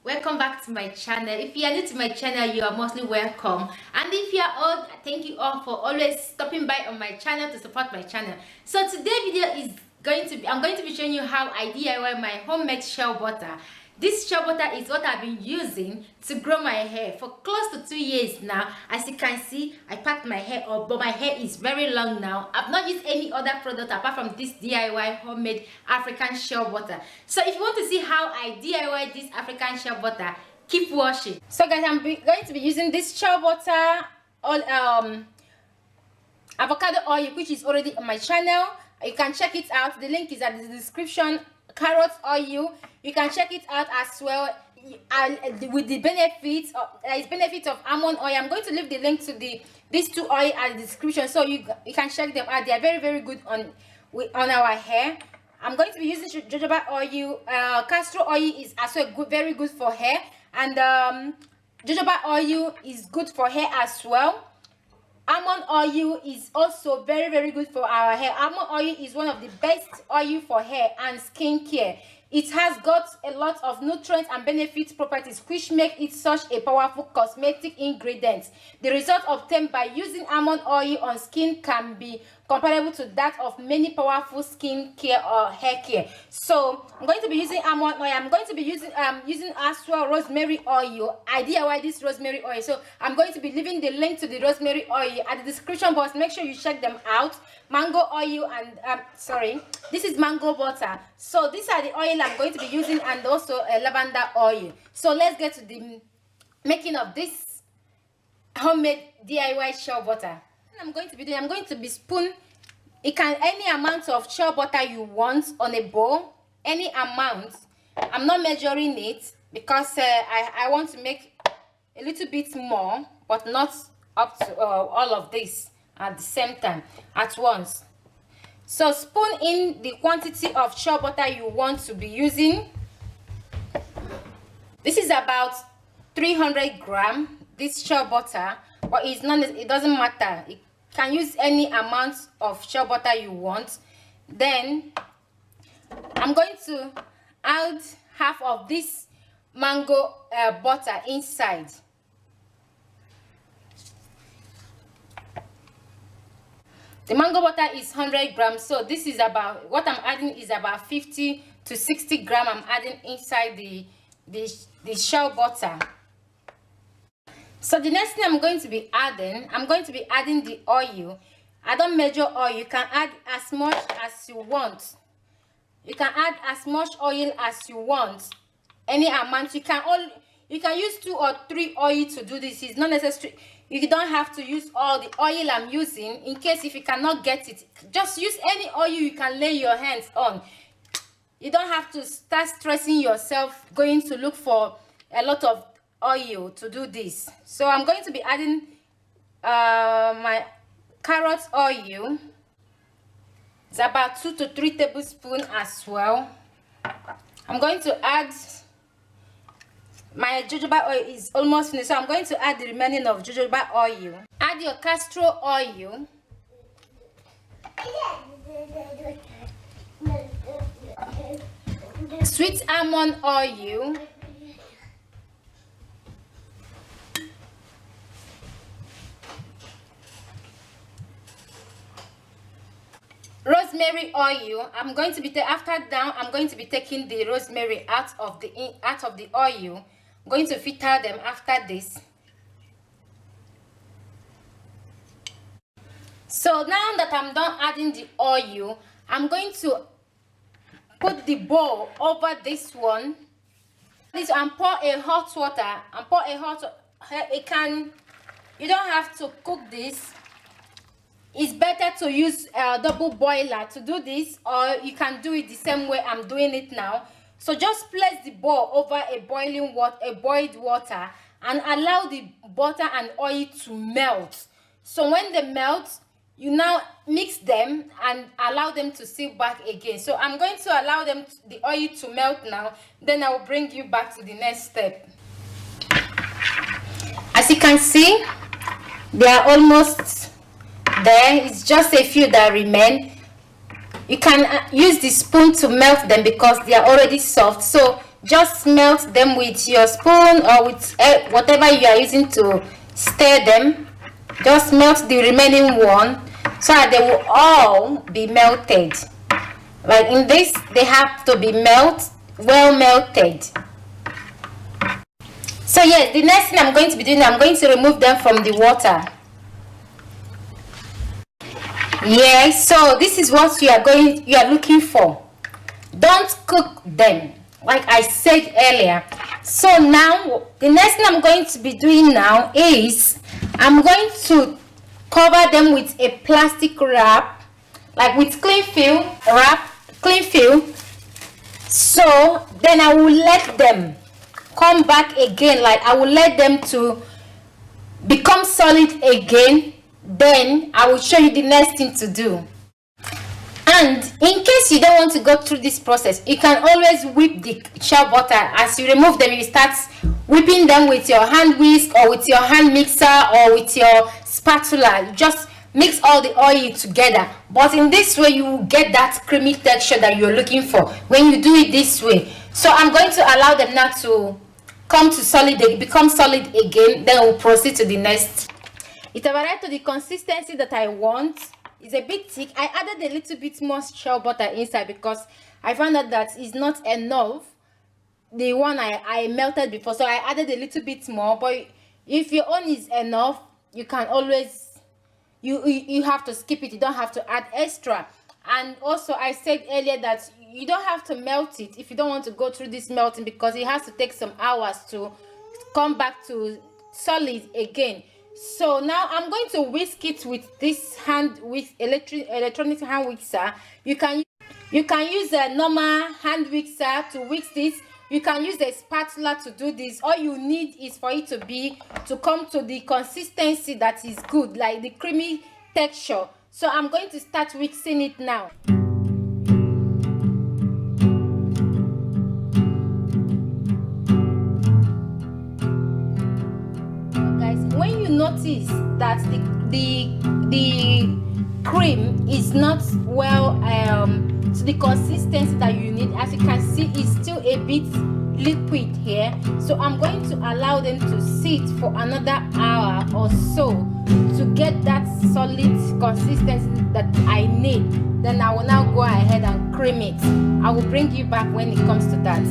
Welcome back to my channel. If you are new to my channel, you are mostly welcome, and if you are old, thank you all for always stopping by on my channel to support my channel. So today's video is I'm going to be showing you how I DIY my homemade shea butter. This shea butter is what I've been using to grow my hair for close to 2 years now. As you can see, I packed my hair up, but my hair is very long now. I've not used any other product apart from this DIY homemade African shea butter. So if you want to see how I DIY this African shea butter, keep watching. So guys, I'm going to be using this shea butter, avocado oil, which is already on my channel. You can check it out. The link is at the description. Carrot oil, you can check it out as well. With the benefits, there is benefit of almond oil. I'm going to leave the link to these two oil at the description, so you can check them out. They are very good on our hair. I'm going to be using jojoba oil. Castor oil is as well very good for hair, and jojoba oil is good for hair as well. Almond oil is also very good for our hair. Almond oil is one of the best oil for hair and skin care. It has got a lot of nutrients and benefit properties which make it such a powerful cosmetic ingredient. The result obtained by using almond oil on skin can be comparable to that of many powerful skin care or hair care. So I'm going to be using almond oil. I'm going to be using as well rosemary oil. I DIY this rosemary oil, so I'm going to be leaving the link to the rosemary oil at the description box. Make sure you check them out. Mango oil and this is mango butter. So these are the oil I'm going to be using, and also a lavender oil. So let's get to the making of this homemade DIY shea butter. I'm going to be spoon. It can any amount of shea butter you want on a bowl, any amount. I'm not measuring it because I want to make a little bit more, but not up to all of this at the same time at once. So spoon in the quantity of shea butter you want to be using. This is about 300 grams, this shea butter, but it doesn't matter. You can use any amount of shea butter you want. Then I'm going to add half of this mango butter inside. The mango butter is 100 grams, so this is about what I'm adding is about 50 to 60 grams. I'm adding inside the shea butter. So the next thing I'm going to be adding the oil. I don't measure oil. You can add as much as you want. You can add as much oil as you want. Any amount. You can use 2 or 3 oil to do this. It's not necessary. You don't have to use all the oil I'm using. In case if you cannot get it, just use any oil you can lay your hands on. You don't have to start stressing yourself going to look for a lot of oil to do this. So I'm going to be adding my carrot oil. It's about 2 to 3 tablespoons as well. I'm going to add my jojoba oil is almost finished, so I'm going to add the remaining of jojoba oil. Add your castor oil. Sweet almond oil. Rosemary oil. I'm going to be taking the rosemary out of the oil. I'm going to filter them after this. So now that I'm done adding the oil, I'm going to put the bowl over this one. And pour a hot water. You don't have to cook this. It's better to use a double boiler to do this, or you can do it the same way I'm doing it now. So just place the bowl over a boiled water and allow the butter and oil to melt. So when they melt, you now mix them and allow them to sit back again. So I'm going to allow the oil to melt now. Then I will bring you back to the next step. As you can see, they are almost there. It's just a few that remain. You can use the spoon to melt them because they are already soft. So just melt them with your spoon or with whatever you are using to stir them. Just melt the remaining one so that they will all be melted. Like in this, they have to be well melted. So yes, the next thing I'm going to be doing, I'm going to remove them from the water. Yes, so this is what you are looking for. Don't cook them, like I said earlier. So now the next thing I'm going to be doing now is I'm going to cover them with a plastic wrap, like with cling film. So then I will let them come back again, like I will let them to become solid again. Then I will show you the next thing to do. And in case you don't want to go through this process, you can always whip the shea butter. As you remove them, you start whipping them with your hand whisk or with your hand mixer or with your spatula. You just mix all the oil together. But in this way, you will get that creamy texture that you're looking for when you do it this way. So I'm going to allow them now to come to solid, become solid again. Then we'll proceed to the next. It arrived to the consistency that I want. It's a bit thick. I added a little bit more shea butter inside because I found out that it's not enough, the one I melted before. So I added a little bit more. But if your own is enough, you can always, you have to skip it. You don't have to add extra. And also I said earlier that you don't have to melt it if you don't want to go through this melting, because it has to take some hours to come back to solid again. So now I'm going to whisk it with this electronic hand whisker. You can use a normal hand whisker to whisk this. You can use a spatula to do this. All you need is for it to come to the consistency that is good, like the creamy texture. So I'm going to start whisking it now. When you notice that the cream is not well to the consistency that you need, as you can see, it's still a bit liquid here. So I'm going to allow them to sit for another hour or so to get that solid consistency that I need. Then I will now go ahead and cream it. I will bring you back when it comes to that.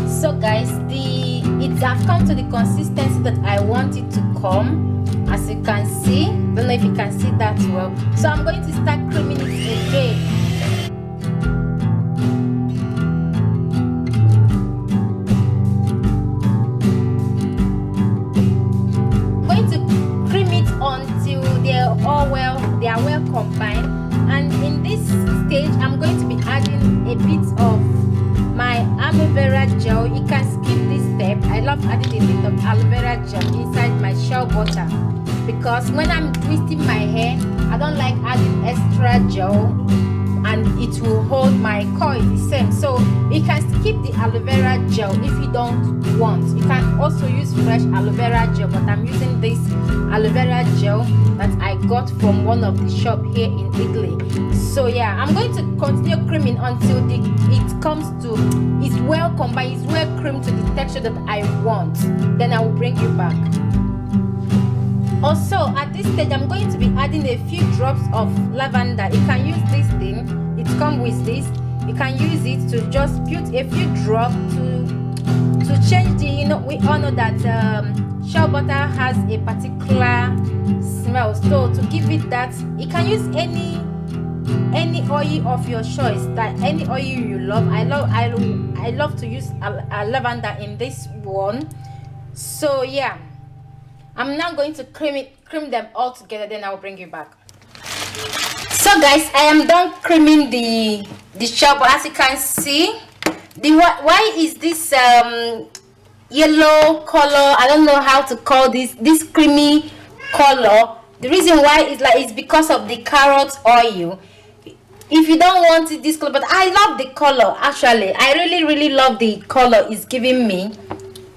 So guys, it has come to the consistency that I want it to come, as you can see. Don't know if you can see that well. So I'm going to start creaming it again. I'm going to cream it until they are well combined. And in this stage, I'm going to be adding a bit of my aloe vera gel. You can skip this step. I love adding a bit of aloe vera gel inside my shea butter, because when I'm twisting my hair, I don't like adding extra gel and it will hold my coil the same. So you can skip the aloe vera gel if you don't want. You can also use fresh aloe vera gel, but I'm using this aloe vera gel that I got from one of the shop here in Italy. So yeah, I'm going to continue creaming until it comes to, it's well combined, it's well creamed to the texture that I want. Then I will bring you back. Also at this stage, I'm going to be adding a few drops of lavender. You can use this thing, it comes with this. You can use it to just put a few drops to change the, you know, we all know that shea butter has a particular smell. So to give it that, you can use any oil of your choice, that any oil you love. I love to use lavender in this one. So yeah, I'm now going to cream them all together, then I'll bring you back. So guys, I am done creaming the shea butter. As you can see, why is this yellow color, I don't know how to call this creamy color. The reason why is like, it's because of the carrot oil. If you don't want it this color, but I love the color. Actually, I really love the color it's giving me.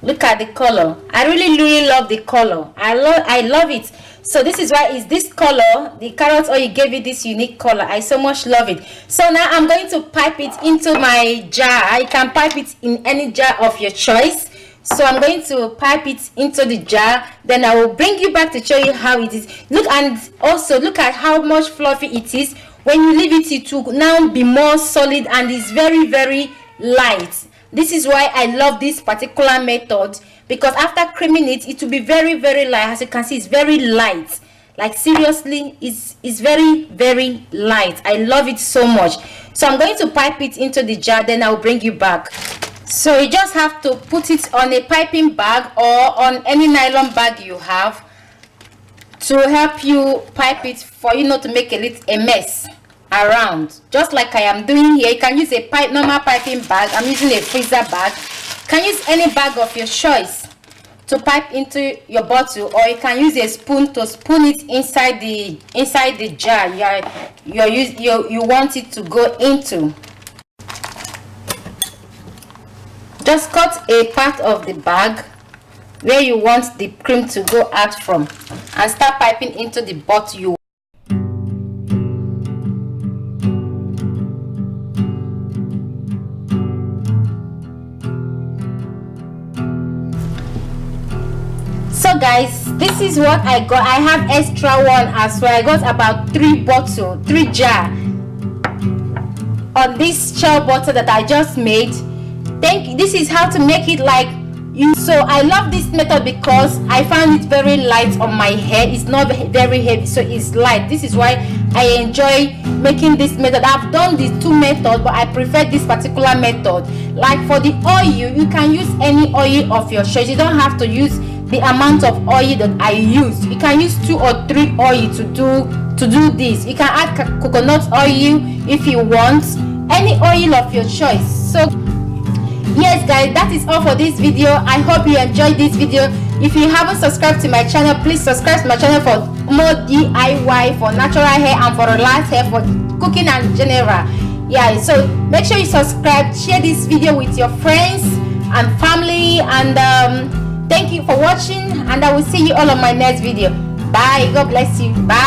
Look at the color. I really love the color. I love it. So this is why is this color, the carrot oil gave it this unique color. I so much love it. So now I'm going to pipe it into my jar. You can pipe it in any jar of your choice. So I'm going to pipe it into the jar, then I will bring you back to show you how it is. Look, and also look at how much fluffy it is. When you leave it, it will now be more solid and is very light. This is why I love this particular method, because after creaming it, it will be very light. As you can see, it's very light. Like seriously, it's very light. I love it so much. So I'm going to pipe it into the jar, then I'll bring you back. So you just have to put it on a piping bag or on any nylon bag you have to help you pipe it, for you not to make a mess around, just like I am doing here. You can use a normal piping bag. I'm using a freezer bag. You can use any bag of your choice to pipe into your bottle, or you can use a spoon to spoon it inside the jar you want it to go into. Just cut a part of the bag where you want the cream to go out from and start piping into the bottle you. So guys, this is what I got. I have extra one as well. I got about 3 jar on this shell bottle that I just made. This is how to make it like you. So I love this method because I found it very light on my hair. It's not very heavy, so it's light. This is why I enjoy making this method. I've done these 2 methods, but I prefer this particular method. Like for the oil, you can use any oil of your choice. You don't have to use the amount of oil that I use. You can use 2 or 3 oil to do this. You can add coconut oil if you want, any oil of your choice. So yes guys, that is all for this video. I hope you enjoyed this video. If you haven't subscribed to my channel, please subscribe to my channel for more DIY for natural hair and for relaxed hair, for cooking and general. Yeah, so make sure you subscribe, share this video with your friends and family, and thank you for watching, and I will see you all on my next video. Bye. God bless you. Bye.